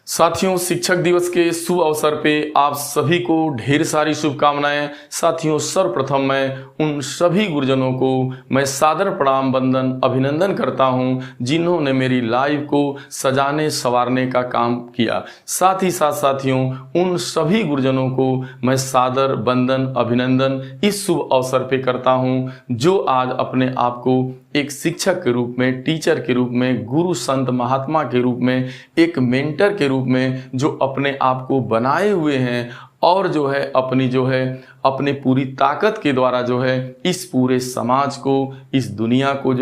साथियों, शिक्षक दिवस के शुभ अवसर पे आप सभी को ढेर सारी शुभकामनाएं। साथियों, सर्वप्रथम मैं उन सभी गुरुजनों को मैं सादर प्रणाम वंदन अभिनंदन करता हूं जिन्होंने मेरी लाइव को सजाने संवारने का काम किया। साथ ही साथ साथियों, उन सभी गुरुजनों को मैं सादर वंदन अभिनंदन इस शुभ अवसर पे करता हूं जो आज अपने आप को एक शिक्षक के रूप में, टीचर के रूप में, गुरु संत महात्मा के रूप में, एक मेंटर के रूप में जो अपने आप को बनाए हुए हैं और अपने पूरी ताकत के द्वारा इस पूरे समाज को, इस दुनिया को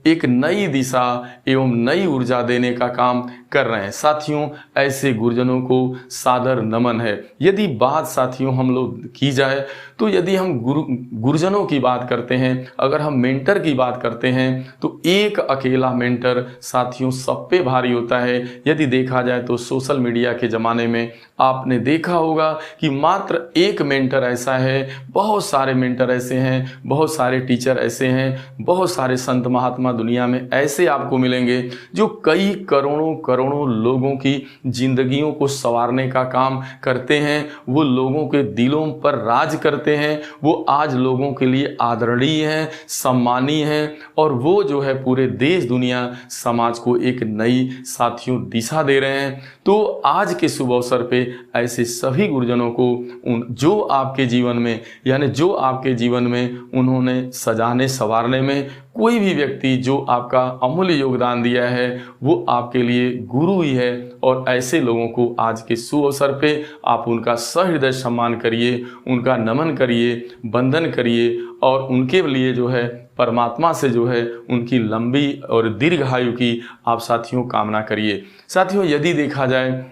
एक नई दिशा एवं नई ऊर्जा देने का काम कर रहे हैं। साथियों, ऐसे गुरुजनों को सादर नमन है। यदि बात साथियों हम लोग की जाए तो यदि हम गुरुजनों की बात करते हैं, अगर हम मेंटर की बात करते हैं तो एक अकेला मेंटर साथियों सब पे भारी होता है। यदि देखा जाए तो सोशल मीडिया के ज़माने में आपने देखा होगा कि मात्र एक मेंटर ऐसा है, बहुत सारे मेंटर ऐसे हैं, बहुत सारे टीचर ऐसे हैं, बहुत सारे संत महात्मा दुनिया में ऐसे आपको मिलेंगे जो कई करोड़ों लोगों की जिंदगियों को संवारने का काम करते हैं। वो लोगों के दिलों पर राज करते हैं, वो आज लोगों के लिए आदरणीय हैं, सम्मानीय हैं और वो पूरे देश दुनिया समाज को एक नई साथियों दिशा दे रहे हैं। तो आज के शुभ अवसर पे ऐसे सभी गुरुजनों को जो आपके जीवन में उन्होंने सजाने संवारने में कोई भी व्यक्ति जो आपका अमूल्य योगदान दिया है वो आपके लिए गुरु ही है। और ऐसे लोगों को आज के शुभ अवसर पे आप उनका सहृदय सम्मान करिए, उनका नमन करिए, वंदन करिए और उनके लिए परमात्मा से उनकी लंबी और दीर्घायु की आप साथियों कामना करिए। साथियों, यदि देखा जाए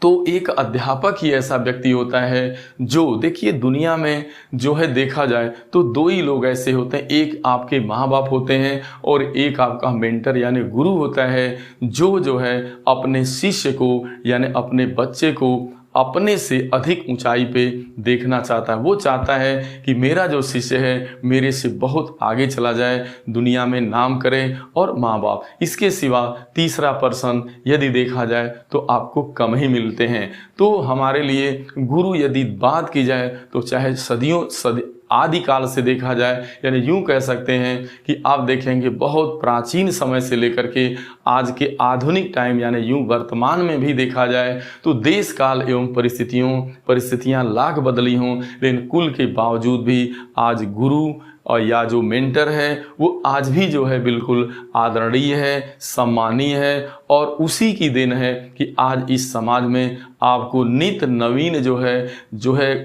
तो एक अध्यापक ही ऐसा व्यक्ति होता है जो देखिए दुनिया में देखा जाए तो दो ही लोग ऐसे होते हैं, एक आपके माँ बाप होते हैं और एक आपका मेंटर यानी गुरु होता है जो अपने शिष्य को यानी अपने बच्चे को अपने से अधिक ऊंचाई पे देखना चाहता है। वो चाहता है कि मेरा जो शिष्य है मेरे से बहुत आगे चला जाए, दुनिया में नाम करे। और माँ बाप, इसके सिवा तीसरा पर्सन यदि देखा जाए तो आपको कम ही मिलते हैं। तो हमारे लिए गुरु यदि बात की जाए तो चाहे आदिकाल से देखा जाए, यानी यूं कह सकते हैं कि आप देखेंगे बहुत प्राचीन समय से लेकर के आज के आधुनिक टाइम यानी यूं वर्तमान में भी देखा जाए तो देश काल एवं परिस्थितियां लाख बदली हों, लेकिन कुल के बावजूद भी आज गुरु और या जो मेंटर है वो आज भी बिल्कुल आदरणीय है, सम्मानीय है और उसी की देन है कि आज इस समाज में आपको नित नवीन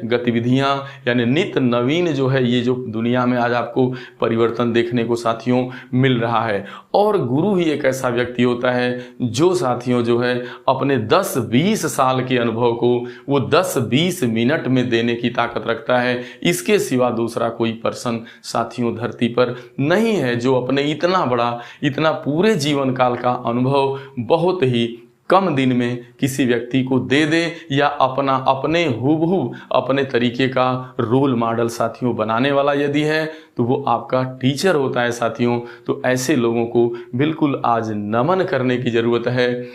गतिविधियां यानी नित नवीन ये जो दुनिया में आज आपको परिवर्तन देखने को साथियों मिल रहा है। और गुरु ही एक ऐसा व्यक्ति होता है जो साथियों अपने 10-20 साल के अनुभव को वो 10-20 मिनट में देने की ताकत रखता है। इसके सिवा दूसरा कोई पर्सन साथियों धरती पर नहीं है जो अपने इतना पूरे जीवन काल का अनुभव बहुत ही कम दिन में किसी व्यक्ति को दे या अपने हुबहू अपने तरीके का रोल मॉडल साथियों बनाने वाला यदि है तो वो आपका टीचर होता है। साथियों, तो ऐसे लोगों को बिल्कुल आज नमन करने की ज़रूरत है।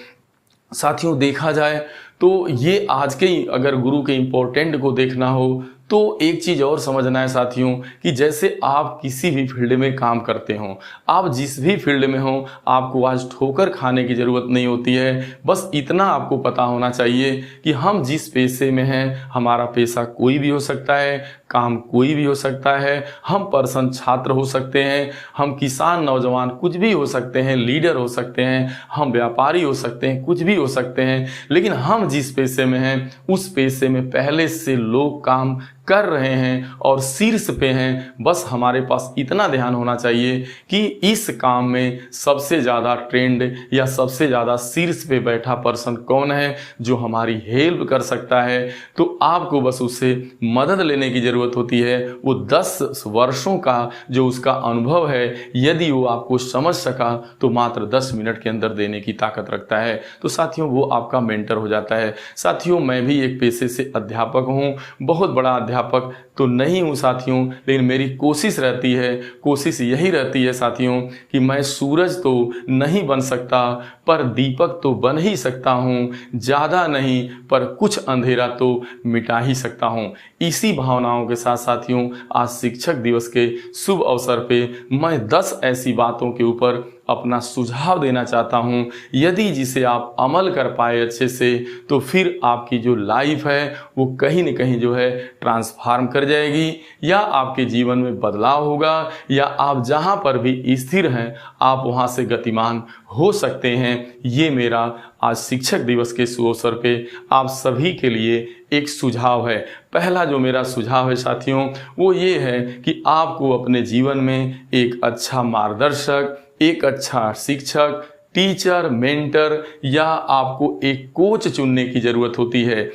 साथियों, देखा जाए तो ये आज के अगर गुरु के इम्पोर्टेंट को देखना हो तो एक चीज़ और समझना है साथियों कि जैसे आप किसी भी फील्ड में काम करते हो, आप जिस भी फील्ड में हो, आपको आज ठोकर खाने की ज़रूरत नहीं होती है। बस इतना आपको पता होना चाहिए कि हम जिस पेशे में हैं, हमारा पेशा कोई भी हो सकता है, काम कोई भी हो सकता है, हम पर्सन छात्र हो सकते हैं, हम किसान नौजवान कुछ भी हो सकते हैं, लीडर हो सकते हैं, हम व्यापारी हो सकते हैं, कुछ भी हो सकते हैं, लेकिन हम जिस पेशे में हैं उस पेशे में पहले से लोग काम कर रहे हैं और शीर्ष पे हैं। बस हमारे पास इतना ध्यान होना चाहिए कि इस काम में सबसे ज़्यादा ट्रेंड या सबसे ज़्यादा शीर्ष पे बैठा पर्सन कौन है जो हमारी हेल्प कर सकता है। तो आपको बस उससे मदद लेने की ज़रूरत होती है। वो 10 वर्षों का जो उसका अनुभव है यदि वो आपको समझ सका तो मात्र 10 मिनट के अंदर देने की ताकत रखता है। तो साथियों, वो आपका मेंटर हो जाता है। साथियों, मैं भी एक पेशे से अध्यापक हूँ, बहुत बड़ा प्राध्यापक तो नहीं हूँ साथियों, लेकिन मेरी कोशिश यही रहती है साथियों कि मैं सूरज तो नहीं बन सकता पर दीपक तो बन ही सकता हूँ, ज़्यादा नहीं पर कुछ अंधेरा तो मिटा ही सकता हूँ। इसी भावनाओं के साथ साथियों, आज शिक्षक दिवस के शुभ अवसर पे मैं 10 ऐसी बातों के ऊपर अपना सुझाव देना चाहता हूं। यदि जिसे आप अमल कर पाए अच्छे से, तो फिर आपकी जो लाइफ है वो कहीं न कहीं जो है ट्रांसफॉर्म कर जाएगी, या आपके जीवन में बदलाव होगा, या आप जहां पर भी स्थिर हैं आप वहां से गतिमान हो सकते हैं। ये मेरा आज शिक्षक दिवस के शुभ अवसर पे आप सभी के लिए एक सुझाव है। पहला जो मेरा सुझाव है साथियों, वो ये है कि आपको अपने जीवन में एक अच्छा मार्गदर्शक, एक अच्छा शिक्षक, टीचर, मेंटर या आपको एक कोच चुनने की ज़रूरत होती है।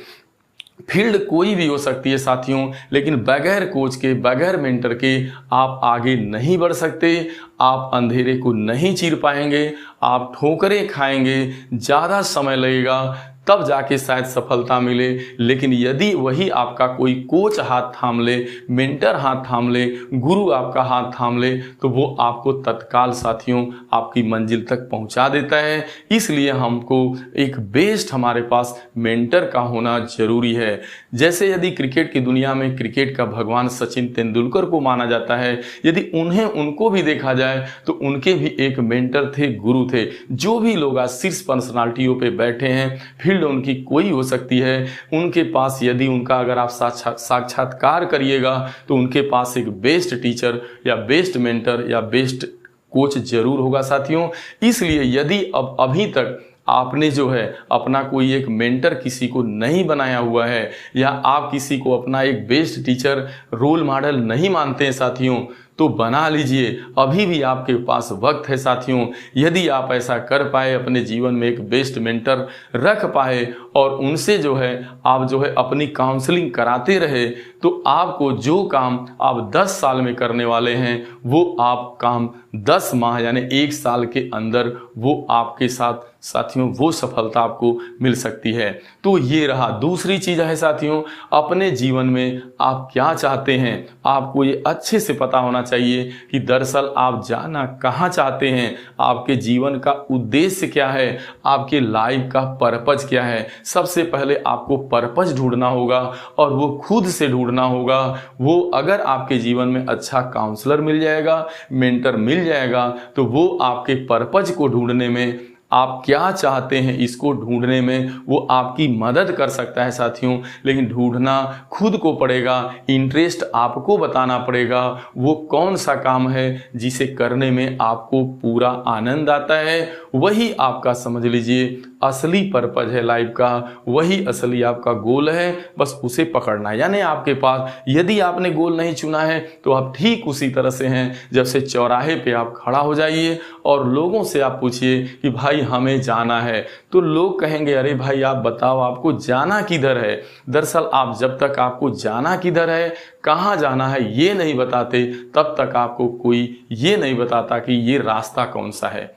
फील्ड कोई भी हो सकती है साथियों, लेकिन बगैर कोच के, बगैर मेंटर के आप आगे नहीं बढ़ सकते। आप अंधेरे को नहीं चीर पाएंगे, आप ठोकरें खाएंगे, ज़्यादा समय लगेगा, तब जाके शायद सफलता मिले। लेकिन यदि वही आपका कोई कोच हाथ थाम ले, मेंटर हाथ थाम ले, गुरु आपका हाथ थाम ले, तो वो आपको तत्काल साथियों आपकी मंजिल तक पहुंचा देता है। इसलिए हमको एक बेस्ट हमारे पास मेंटर का होना जरूरी है। जैसे यदि क्रिकेट की दुनिया में क्रिकेट का भगवान सचिन तेंदुलकर को माना जाता है, यदि उनको भी देखा जाए तो उनके भी एक मेंटर थे, गुरु थे। जो भी लोग आज शीर्ष पर्सनालिटियों पे बैठे हैं, फील्ड उनकी कोई हो सकती है, उनके पास यदि उनका अगर आप साक्षात्कार करिएगा तो उनके पास एक बेस्ट टीचर या बेस्ट मेंटर या बेस्ट कोच जरूर होगा साथियों। इसलिए यदि अब अभी तक आपने जो है अपना कोई एक मेंटर किसी को नहीं बनाया हुआ है, या आप किसी को अपना एक बेस्ट टीचर, रोल मॉडल नहीं मानते हैं साथियों, तो बना लीजिए। अभी भी आपके पास वक्त है साथियों। यदि आप ऐसा कर पाए, अपने जीवन में एक बेस्ट मेंटर रख पाए और उनसे जो है आप जो है अपनी काउंसलिंग कराते रहे, तो आपको जो काम आप 10 साल में करने वाले हैं वो आप काम 10 माह यानी 1 साल के अंदर वो आपके साथ साथियों वो सफलता आपको मिल सकती है। तो ये रहा। दूसरी चीज़ है साथियों, अपने जीवन में आप क्या चाहते हैं, आपको ये अच्छे से पता होना चाहिए कि दरअसल आप जाना कहाँ चाहते हैं, आपके जीवन का उद्देश्य क्या है, आपके लाइफ का पर्पज क्या है। सबसे पहले आपको पर्पज ढूंढना होगा और वो खुद से ढूंढना होगा। वो अगर आपके जीवन में अच्छा काउंसलर मिल जाएगा, मेंटर मिल जाएगा, तो वो आपके पर्पज को ढूंढने में, आप क्या चाहते हैं इसको ढूंढने में वो आपकी मदद कर सकता है साथियों। लेकिन ढूंढना खुद को पड़ेगा, इंटरेस्ट आपको बताना पड़ेगा, वो कौन सा काम है जिसे करने में आपको पूरा आनंद आता है। वही आपका समझ लीजिए असली पर्पज है लाइफ का, वही असली आपका गोल है, बस उसे पकड़ना है। यानी आपके पास यदि आपने गोल नहीं चुना है तो आप ठीक उसी तरह से हैं जब से चौराहे पे आप खड़ा हो जाइए और लोगों से आप पूछिए कि भाई हमें जाना है, तो लोग कहेंगे अरे भाई आप बताओ आपको जाना किधर है। दरअसल आप जब तक आपको जाना किधर है, कहाँ जाना है ये नहीं बताते, तब तक आपको कोई ये नहीं बताता कि ये रास्ता कौन सा है।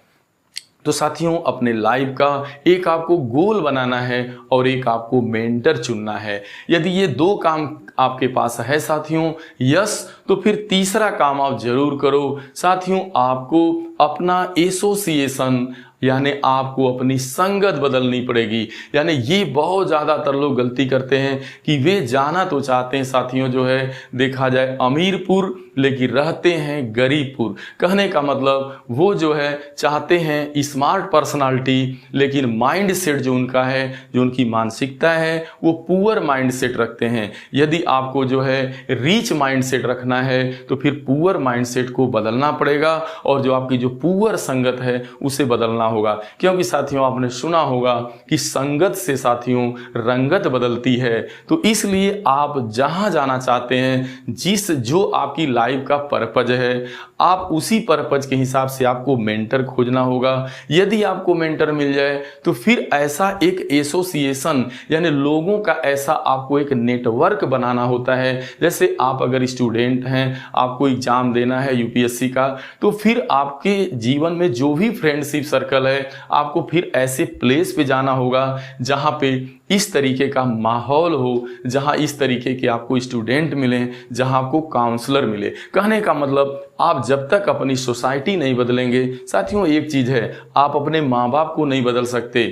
तो साथियों अपने लाइफ का एक आपको गोल बनाना है और एक आपको मेंटर चुनना है। यदि ये 2 काम आपके पास है साथियों, यस, तो फिर तीसरा काम आप जरूर करो साथियों। आपको अपना एसोसिएशन यानी आपको अपनी संगत बदलनी पड़ेगी। यानी ये बहुत ज़्यादातर लोग गलती करते हैं कि वे जाना तो चाहते हैं साथियों जो है देखा जाए अमीरपुर, लेकिन रहते हैं गरीबपुर। कहने का मतलब वो जो है चाहते हैं स्मार्ट पर्सनालिटी, लेकिन माइंड सेट जो उनका है, जो उनकी मानसिकता है, वो पुअर माइंड सेट रखते हैं। यदि आपको जो है रिच माइंड सेट रखना है तो फिर पुअर माइंड सेट को बदलना पड़ेगा और जो आपकी जो पुअर संगत है उसे बदलना होगा। क्योंकि साथियों आपने सुना होगा कि संगत से साथियों रंगत बदलती है। तो इसलिए आप जहां जाना चाहते हैं, जो आपकी लाइफ का पर्पज है, आप उसी पर्पज के हिसाब से आपको मेंटर खोजना होगा। यदि आपको मेंटर मिल जाए तो फिर ऐसा एक एसोसिएशन यानी लोगों का ऐसा आपको एक नेटवर्क बनाना होता है। जैसे आप अगर स्टूडेंट हैं, आपको एग्जाम देना है यूपीएससी का, तो फिर आपके जीवन में जो भी फ्रेंडशिप सर्कल स्थल है, आपको फिर ऐसे प्लेस पे जाना होगा जहाँ पे इस तरीके का माहौल हो, जहाँ इस तरीके के आपको स्टूडेंट मिले, जहाँ आपको काउंसलर मिले। कहने का मतलब आप जब तक अपनी सोसाइटी नहीं बदलेंगे, साथियों एक चीज़ है, आप अपने माँ बाप को नहीं बदल सकते,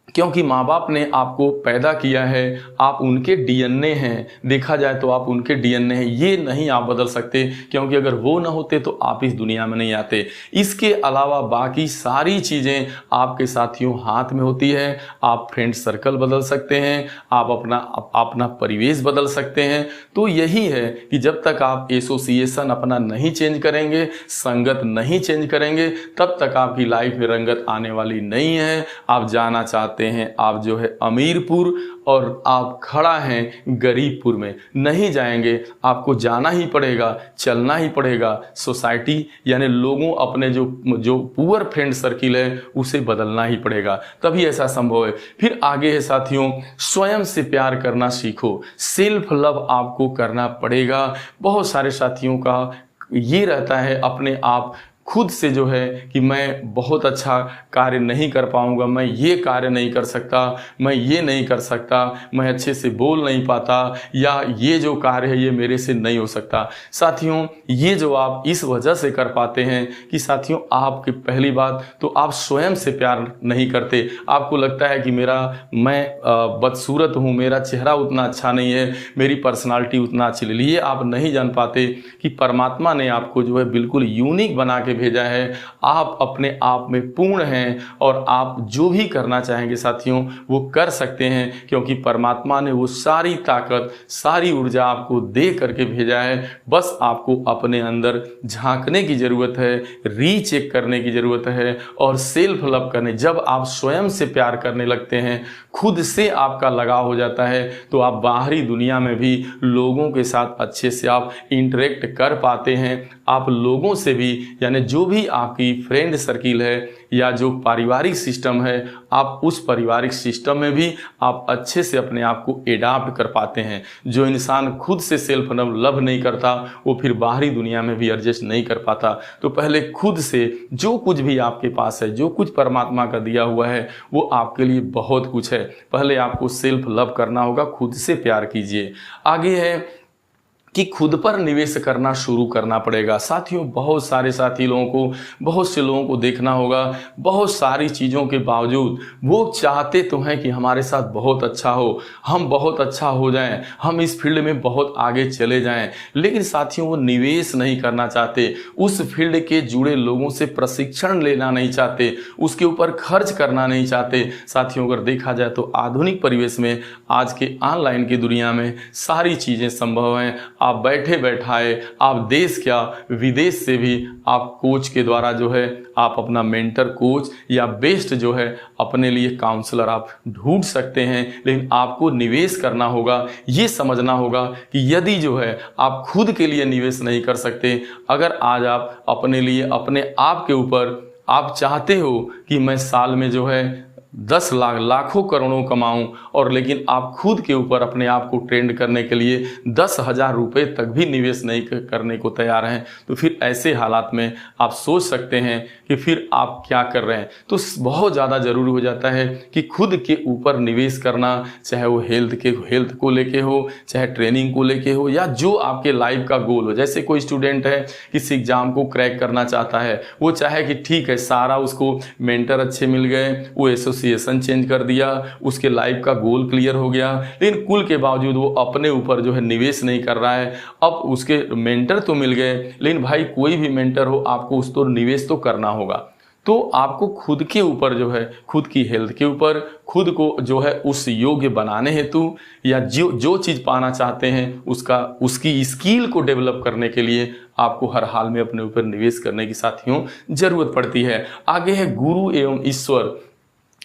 क्योंकि माँ बाप ने आपको पैदा किया है, आप उनके डीएनए हैं, देखा जाए तो आप उनके डीएनए हैं, ये नहीं आप बदल सकते, क्योंकि अगर वो ना होते तो आप इस दुनिया में नहीं आते। इसके अलावा बाकी सारी चीज़ें आपके साथियों हाथ में होती है। आप फ्रेंड सर्कल बदल सकते हैं, आप अपना परिवेश बदल सकते हैं। तो यही है कि जब तक आप एसोसिएशन अपना नहीं चेंज करेंगे, संगत नहीं चेंज करेंगे, तब तक आपकी लाइफ में रंगत आने वाली नहीं है। आप जाना चाहते हैं, आप जो है अमीरपुर और आप खड़ा हैं गरीबपुर में, नहीं जाएंगे, आपको जाना ही पड़ेगा, चलना ही पड़ेगा। सोसाइटी यानी लोगों, अपने जो पुअर फ्रेंड सर्किल है उसे बदलना ही पड़ेगा, तभी ऐसा संभव है। फिर आगे है साथियों, स्वयं से प्यार करना सीखो, सेल्फ लव आपको करना पड़ेगा। बहुत सारे साथियों का ये रहता है अपने आप खुद से जो है कि मैं बहुत अच्छा कार्य नहीं कर पाऊंगा, मैं ये कार्य नहीं कर सकता, मैं ये नहीं कर सकता, मैं अच्छे से बोल नहीं पाता, या ये जो कार्य है ये मेरे से नहीं हो सकता। साथियों ये जो आप इस वजह से कर पाते हैं कि साथियों आपकी पहली बात तो आप स्वयं से प्यार नहीं करते। आपको लगता है कि मैं बदसूरत हूँ, मेरा चेहरा उतना अच्छा नहीं है, मेरी पर्सनालिटी उतना अच्छी नहीं। ये आप नहीं जान पाते कि परमात्मा ने आपको जो है बिल्कुल यूनिक बना के भेजा है। आप अपने आप में पूर्ण हैं और आप जो भी करना चाहेंगे साथियों वो कर सकते हैं, क्योंकि परमात्मा ने वो सारी ताकत, सारी ऊर्जा आपको दे करके भेजा है। बस आपको अपने अंदर झांकने की ज़रूरत है, रीचेक करने की ज़रूरत है और सेल्फ लव करने। जब आप स्वयं से प्यार करने लगते हैं, खुद से आपका लगाव हो जाता है, तो आप बाहरी दुनिया में भी लोगों के साथ अच्छे से आप इंटरेक्ट कर पाते हैं। आप लोगों से भी, यानी जो भी आपकी फ्रेंड सर्किल है या जो पारिवारिक सिस्टम है, आप उस पारिवारिक सिस्टम में भी आप अच्छे से अपने आप को एडाप्ट कर पाते हैं। जो इंसान खुद से सेल्फ लव नहीं करता वो फिर बाहरी दुनिया में भी एडजस्ट नहीं कर पाता। तो पहले खुद से जो कुछ भी आपके पास है, जो कुछ परमात्मा का दिया हुआ है, वो आपके लिए बहुत कुछ है। पहले आपको सेल्फ लव करना होगा, खुद से प्यार कीजिए। आगे है कि खुद पर निवेश करना शुरू करना पड़ेगा। साथियों बहुत सारे साथी लोगों को, बहुत से लोगों को देखना होगा, बहुत सारी चीज़ों के बावजूद वो चाहते तो हैं कि हमारे साथ बहुत अच्छा हो, हम बहुत अच्छा हो जाएं, हम इस फील्ड में बहुत आगे चले जाएं, लेकिन साथियों वो निवेश नहीं करना चाहते, उस फील्ड के जुड़े लोगों से प्रशिक्षण लेना नहीं चाहते, उसके ऊपर खर्च करना नहीं चाहते। साथियों अगर देखा जाए तो आधुनिक परिवेश में, आज के ऑनलाइन की दुनिया में सारी चीज़ें संभव हैं। आप बैठे बैठाए, आप देश क्या विदेश से भी आप कोच के द्वारा जो है आप अपना मेंटर कोच या बेस्ट जो है अपने लिए काउंसलर आप ढूंढ सकते हैं। लेकिन आपको निवेश करना होगा, ये समझना होगा कि यदि जो है आप खुद के लिए निवेश नहीं कर सकते, अगर आज आप अपने लिए, अपने आप के ऊपर आप चाहते हो कि मैं साल में जो है 10 लाख, लाखों, करोड़ों कमाऊं, और लेकिन आप खुद के ऊपर अपने आप को ट्रेंड करने के लिए 10,000 रुपये तक भी निवेश नहीं करने को तैयार हैं, तो फिर ऐसे हालात में आप सोच सकते हैं कि फिर आप क्या कर रहे हैं। तो बहुत ज़्यादा ज़रूरी हो जाता है कि खुद के ऊपर निवेश करना, चाहे वो हेल्थ को लेके हो, चाहे ट्रेनिंग को लेके हो, या जो आपके लाइफ का गोल हो। जैसे कोई स्टूडेंट है किसी एग्जाम को क्रैक करना चाहता है, वो चाहे कि ठीक है सारा उसको मेंटर अच्छे मिल गए, वो एसोसिएशन चेंज कर दिया, उसके लाइफ का गोल क्लियर हो गया, लेकिन कुल के बावजूद वो अपने ऊपर जो है निवेश नहीं कर रहा है। अब उसके मेंटर तो मिल गए, लेकिन भाई कोई भी मेंटर हो आपको उस तो निवेश तो करना होगा। तो आपको खुद के ऊपर जो है, खुद की हेल्थ के ऊपर, खुद को जो है उस योग्य बनाने हेतु, या जो चीज़ पाना चाहते हैं उसकी स्किल को डेवलप करने के लिए आपको हर हाल में अपने ऊपर निवेश करने की साथियों जरूरत पड़ती है। आगे है गुरु एवं ईश्वर,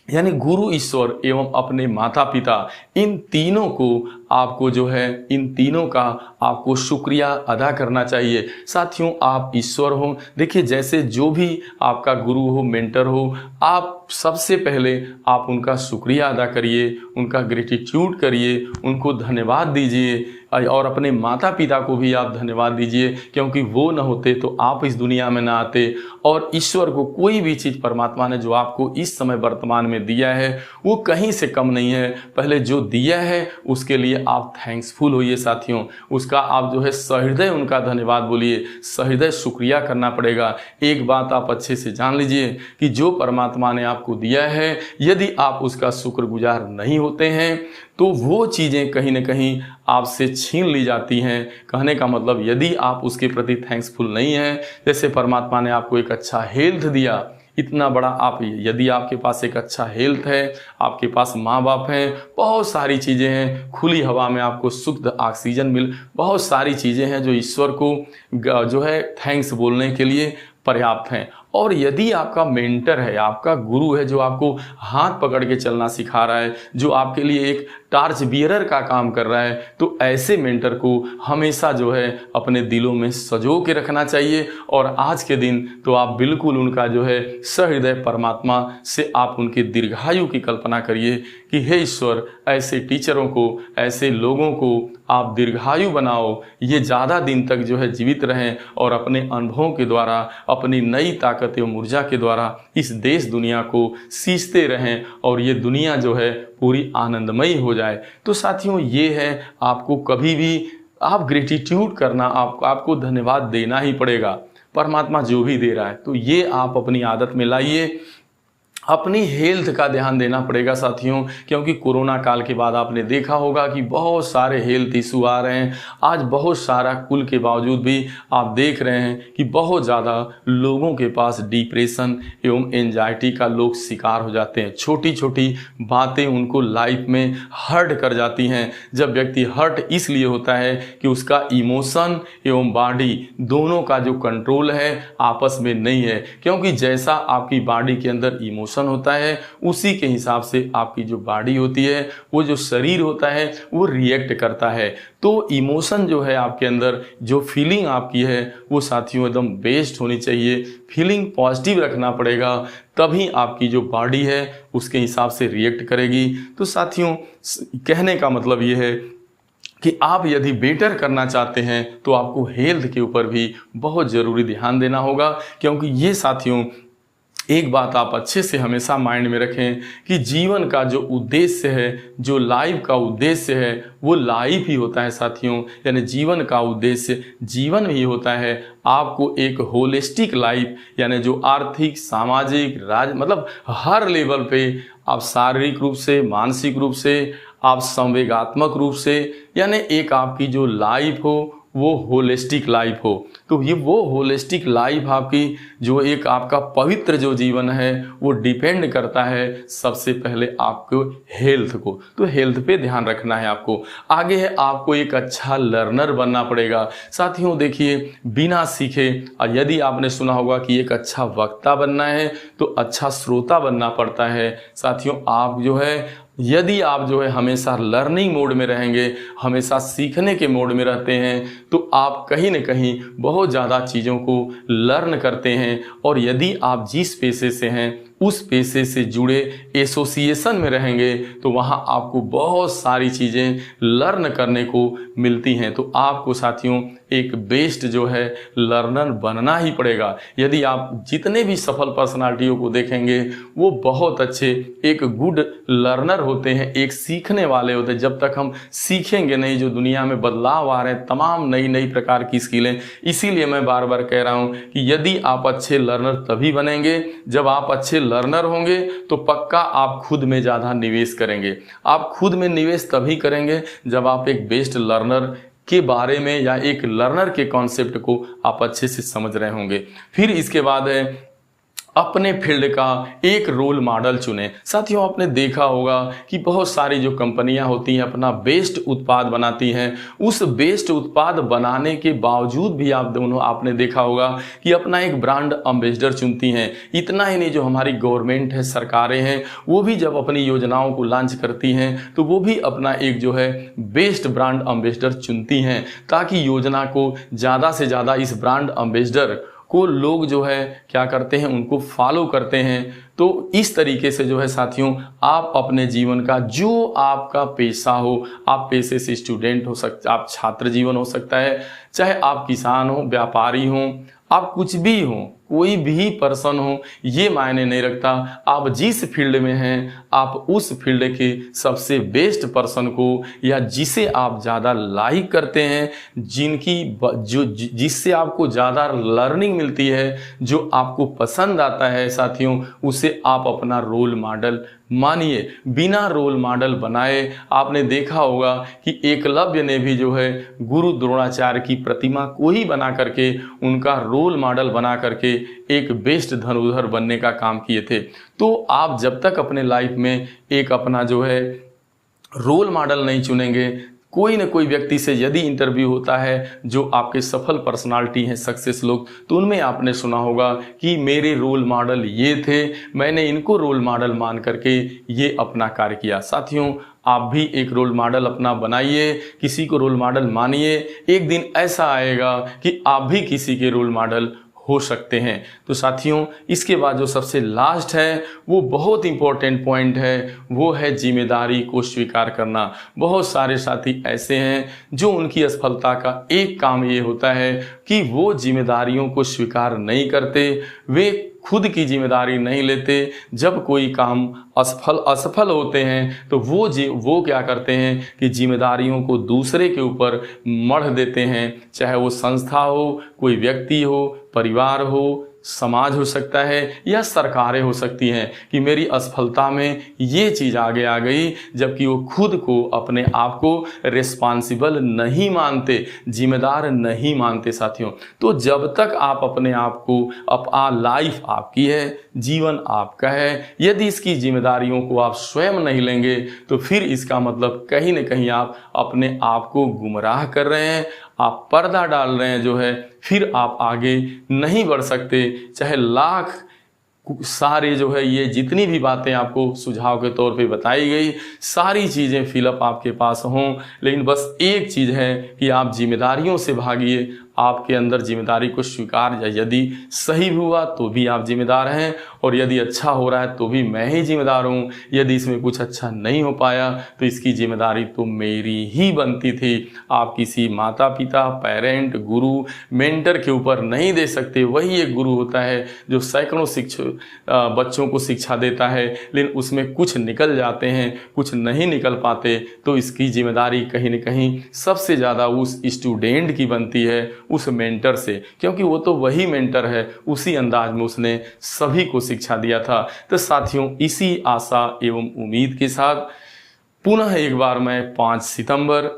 यानी गुरु, ईश्वर एवं अपने माता पिता, इन तीनों को आपको जो है, इन तीनों का आपको शुक्रिया अदा करना चाहिए। साथियों आप ईश्वर हो, देखिए जैसे जो भी आपका गुरु हो, मेंटर हो, आप सबसे पहले आप उनका शुक्रिया अदा करिए, उनका ग्रेटिट्यूड करिए, उनको धन्यवाद दीजिए। और अपने माता पिता को भी आप धन्यवाद दीजिए, क्योंकि वो न होते तो आप इस दुनिया में ना आते। और ईश्वर को कोई भी चीज़ परमात्मा ने जो आपको इस समय वर्तमान में दिया है वो कहीं से कम नहीं है। पहले जो दिया है उसके लिए आप थैंक्सफुल होइए साथियों, उसका आप जो है सहृदय उनका धन्यवाद बोलिए, सहृदय शुक्रिया करना पड़ेगा। एक बात आप अच्छे से जान लीजिए कि जो परमात्मा ने आपको दिया है, यदि आप उसका शुक्रगुजार नहीं होते हैं तो वो चीज़ें कहीं ना कहीं आपसे छीन ली जाती हैं। कहने का मतलब यदि आप उसके प्रति थैंक्सफुल नहीं हैं, जैसे परमात्मा ने आपको एक अच्छा हेल्थ दिया, इतना बड़ा आप, यदि आपके पास एक अच्छा हेल्थ है, आपके पास माँ बाप हैं, बहुत सारी चीज़ें हैं, खुली हवा में आपको शुद्ध ऑक्सीजन मिल, बहुत सारी चीज़ें हैं जो ईश्वर को जो है थैंक्स बोलने के लिए पर्याप्त हैं। और यदि आपका मेंटर है, आपका गुरु है जो आपको हाथ पकड़ के चलना सिखा रहा है, जो आपके लिए एक टार्च बियरर का काम कर रहा है, तो ऐसे मेंटर को हमेशा जो है अपने दिलों में सजो के रखना चाहिए। और आज के दिन तो आप बिल्कुल उनका जो है सहृदय परमात्मा से आप उनके दीर्घायु की कल्पना करिए कि हे ईश्वर, ऐसे टीचरों को, ऐसे लोगों को आप दीर्घायु बनाओ, ये ज़्यादा दिन तक जो है जीवित रहें और अपने अनुभवों के द्वारा, अपनी नई ताकत एवं ऊर्जा के द्वारा इस देश दुनिया को सींचते रहें और ये दुनिया जो है पूरी आनंदमयी हो जाए। तो साथियों, ये है, आपको कभी भी आप ग्रेटिट्यूड करना, आपको धन्यवाद देना ही पड़ेगा, परमात्मा जो भी दे रहा है। तो ये आप अपनी आदत में लाइए। अपनी हेल्थ का ध्यान देना पड़ेगा साथियों, क्योंकि कोरोना काल के बाद आपने देखा होगा कि बहुत सारे हेल्थ इशू आ रहे हैं। आज बहुत सारा कुल के बावजूद भी आप देख रहे हैं कि बहुत ज़्यादा लोगों के पास डिप्रेशन एवं एंजाइटी का लोग शिकार हो जाते हैं। छोटी छोटी बातें उनको लाइफ में हर्ट कर जाती हैं। जब व्यक्ति हर्ट इसलिए होता है कि उसका इमोशन एवं बॉडी दोनों का जो कंट्रोल है आपस में नहीं है, क्योंकि जैसा आपकी बॉडी के अंदर इमोशन होता है उसी के हिसाब से आपकी जो बॉडी होती है, वो जो शरीर होता है वो रिएक्ट करता है। तो इमोशन जो है आपके अंदर, जो फीलिंग आपकी है वो साथियों एकदम बेस्ट होनी चाहिए। फीलिंग पॉजिटिव रखना पड़ेगा, तभी आपकी जो बॉडी है उसके हिसाब से रिएक्ट करेगी। तो साथियों, कहने का मतलब ये है कि आप यदि बेटर करना चाहते हैं तो आपको हेल्थ के ऊपर भी बहुत ज़रूरी ध्यान देना होगा, क्योंकि ये साथियों एक बात आप अच्छे से हमेशा माइंड में रखें कि जीवन का जो उद्देश्य है, जो लाइफ का उद्देश्य है, वो लाइफ ही होता है साथियों। यानी जीवन का उद्देश्य जीवन ही होता है। आपको एक होलिस्टिक लाइफ, यानी जो आर्थिक, सामाजिक, मतलब हर लेवल पे आप शारीरिक रूप से, मानसिक रूप से, आप संवेगात्मक रूप से, यानी एक आपकी जो लाइफ हो वो होलिस्टिक लाइफ हो। तो ये वो होलिस्टिक लाइफ आपकी जो एक आपका पवित्र जो जीवन है वो डिपेंड करता है सबसे पहले आपको हेल्थ को। तो हेल्थ पे ध्यान रखना है आपको। आगे है, आपको एक अच्छा लर्नर बनना पड़ेगा। साथियों देखिए, बिना सीखे, यदि आपने सुना होगा कि एक अच्छा वक्ता बनना है तो अच्छा श्रोता बनना पड़ता है। साथियों, आप जो है, यदि आप जो है हमेशा लर्निंग मोड में रहेंगे, हमेशा सीखने के मोड में रहते हैं, तो आप कहीं न कहीं बहुत ज़्यादा चीज़ों को लर्न करते हैं। और यदि आप जिस पेशे से हैं उस पेशे से जुड़े एसोसिएशन में रहेंगे तो वहाँ आपको बहुत सारी चीज़ें लर्न करने को मिलती हैं। तो आपको साथियों एक बेस्ट जो है लर्नर बनना ही पड़ेगा। यदि आप जितने भी सफल पर्सनालिटियों को देखेंगे वो बहुत अच्छे एक गुड लर्नर होते हैं, एक सीखने वाले होते हैं। जब तक हम सीखेंगे नहीं, जो दुनिया में बदलाव आ रहे हैं, तमाम नई नई प्रकार की स्किलें, इसीलिए मैं बार बार कह रहा हूँ कि यदि आप अच्छे लर्नर तभी बनेंगे जब आप अच्छे लर्नर होंगे, तो पक्का आप खुद में ज़्यादा निवेश करेंगे। आप खुद में निवेश तभी करेंगे जब आप एक बेस्ट लर्नर के बारे में या एक लर्नर के कॉन्सेप्ट को आप अच्छे से समझ रहे होंगे। फिर इसके बाद है, अपने फील्ड का एक रोल मॉडल चुनें। साथियों, आपने देखा होगा कि बहुत सारी जो कंपनियां होती हैं अपना बेस्ट उत्पाद बनाती हैं। उस बेस्ट उत्पाद बनाने के बावजूद भी आपने देखा होगा कि अपना एक ब्रांड एम्बेसडर चुनती हैं। इतना ही नहीं, जो हमारी गवर्नमेंट है, सरकारें हैं, वो भी जब अपनी योजनाओं को लॉन्च करती हैं तो वो भी अपना एक जो है बेस्ट ब्रांड एम्बेसडर चुनती हैं, ताकि योजना को ज़्यादा से ज़्यादा इस ब्रांड एम्बेसडर को लोग जो है क्या करते हैं, उनको फॉलो करते हैं। तो इस तरीके से जो है साथियों, आप अपने जीवन का जो आपका पेशा हो, आप पेशे से स्टूडेंट हो सकते, आप छात्र जीवन हो सकता है, चाहे आप किसान हो, व्यापारी हो, आप कुछ भी हो, कोई भी पर्सन हो, ये मायने नहीं रखता। आप जिस फील्ड में हैं, आप उस फील्ड के सबसे बेस्ट पर्सन को, या जिसे आप ज़्यादा लाइक करते हैं, जिससे आपको ज़्यादा लर्निंग मिलती है, जो आपको पसंद आता है साथियों, उसे आप अपना रोल मॉडल मानिए। बिना रोल मॉडल बनाए आपने देखा होगा कि एकलव्य ने भी जो है गुरु द्रोणाचार्य की प्रतिमा को ही बना करके, उनका रोल मॉडल बना करके एक बेस्ट धनुर्धर बनने का काम किए थे। तो आप जब तक अपने लाइफ में एक अपना जो है रोल मॉडल नहीं चुनेंगे, कोई न कोई व्यक्ति से यदि इंटरव्यू होता है जो आपके सफल पर्सनालिटी हैं, सक्सेस लोग, तो उनमें आपने सुना होगा कि मेरे रोल मॉडल ये थे, मैंने इनको रोल मॉडल मान करके ये अपना कार्य किया। साथियों, आप भी एक रोल मॉडल अपना बनाइए, किसी को रोल मॉडल मानिए। एक दिन ऐसा आएगा कि आप भी किसी के रोल मॉडल हो सकते हैं। तो साथियों, इसके बाद जो सबसे लास्ट है वो बहुत इंपॉर्टेंट पॉइंट है, वो है जिम्मेदारी को स्वीकार करना। बहुत सारे साथी ऐसे हैं जो उनकी असफलता का एक काम ये होता है कि वो जिम्मेदारियों को स्वीकार नहीं करते, वे खुद की जिम्मेदारी नहीं लेते। जब कोई काम असफल होते हैं तो वो क्या करते हैं कि जिम्मेदारियों को दूसरे के ऊपर मढ़ देते हैं, चाहे वो संस्था हो, कोई व्यक्ति हो, परिवार हो, समाज हो सकता है, या सरकारें हो सकती हैं, कि मेरी असफलता में ये चीज़ आगे आ गई, जबकि वो खुद को, अपने आप को रिस्पॉन्सिबल नहीं मानते, जिम्मेदार नहीं मानते साथियों। तो जब तक आप अपने आप को, लाइफ आपकी है, जीवन आपका है, यदि इसकी जिम्मेदारियों को आप स्वयं नहीं लेंगे, तो फिर इसका मतलब कहीं न कहीं आप अपने आप को गुमराह कर रहे हैं, आप पर्दा डाल रहे हैं जो है, फिर आप आगे नहीं बढ़ सकते। चाहे लाख सारे जो है ये जितनी भी बातें आपको सुझाव के तौर पे बताई गई, सारी चीज़ें फिलअप आपके पास हों, लेकिन बस एक चीज़ है कि आप जिम्मेदारियों से भागिए। आपके अंदर जिम्मेदारी को स्वीकार, यदि सही हुआ तो भी आप जिम्मेदार हैं, और यदि अच्छा हो रहा है तो भी मैं ही जिम्मेदार हूँ। यदि इसमें कुछ अच्छा नहीं हो पाया तो इसकी जिम्मेदारी तो मेरी ही बनती थी। आप किसी माता पिता, पेरेंट, गुरु, मेंटर के ऊपर नहीं दे सकते। वही एक गुरु होता है जो सैकड़ों बच्चों को शिक्षा देता है, लेकिन उसमें कुछ निकल जाते हैं, कुछ नहीं निकल पाते, तो इसकी जिम्मेदारी कहीं न कहीं सबसे ज़्यादा उस स्टूडेंट की बनती है, उस मेंटर से, क्योंकि वो तो वही मेंटर है, उसी अंदाज में उसने सभी को शिक्षा दिया था। तो साथियों, इसी आशा एवं उम्मीद के साथ पुनः एक बार मैं 5 सितंबर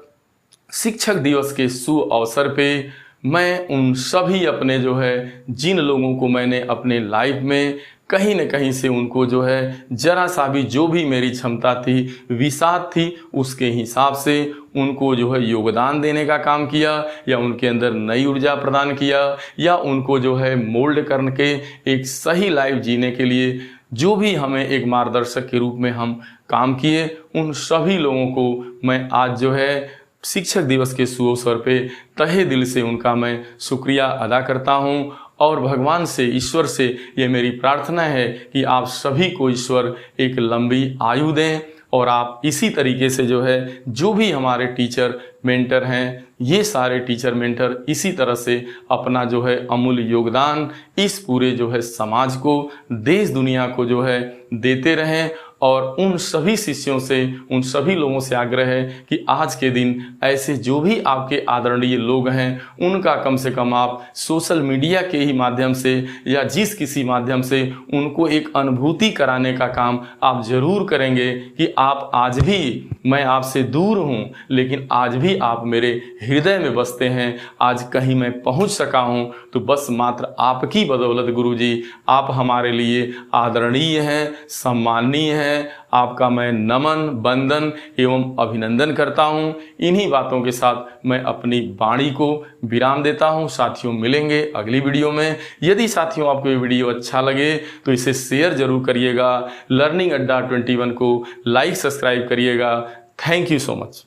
शिक्षक दिवस के शुभ अवसर पे मैं उन सभी अपने जो है, जिन लोगों को मैंने अपने लाइफ में कहीं न कहीं से उनको जो है जरा सा भी, जो भी मेरी क्षमता थी, विसात थी, उसके हिसाब से उनको जो है योगदान देने का काम किया, या उनके अंदर नई ऊर्जा प्रदान किया, या उनको जो है मोल्ड करके एक सही लाइफ जीने के लिए जो भी हमें एक मार्गदर्शक के रूप में हम काम किए, उन सभी लोगों को मैं आज जो है शिक्षक दिवस के शुभ अवसर पे तहे दिल से उनका मैं शुक्रिया अदा करता हूँ। और भगवान से, ईश्वर से ये मेरी प्रार्थना है कि आप सभी को ईश्वर एक लंबी आयु दें, और आप इसी तरीके से जो है, जो भी हमारे टीचर मेंटर हैं, ये सारे टीचर मेंटर इसी तरह से अपना जो है अमूल्य योगदान इस पूरे जो है समाज को, देश दुनिया को जो है देते रहें। और उन सभी शिष्यों से, उन सभी लोगों से आग्रह है कि आज के दिन ऐसे जो भी आपके आदरणीय लोग हैं, उनका कम से कम आप सोशल मीडिया के ही माध्यम से, या जिस किसी माध्यम से, उनको एक अनुभूति कराने का काम आप जरूर करेंगे कि आप आज भी, मैं आपसे दूर हूँ लेकिन आज भी आप मेरे हृदय में बसते हैं। आज कहीं मैं पहुँच सका हूँ तो बस मात्र आपकी बदौलत गुरुजी। आप हमारे लिए आदरणीय हैं, सम्माननीय हैं। आपका मैं नमन, वंदन एवं अभिनंदन करता हूं। इन्हीं बातों के साथ मैं अपनी वाणी को विराम देता हूं। साथियों, मिलेंगे अगली वीडियो में। यदि साथियों आपको ये वीडियो अच्छा लगे तो इसे शेयर जरूर करिएगा। लर्निंग अड्डा 21 को लाइक, सब्सक्राइब करिएगा। Thank you so much.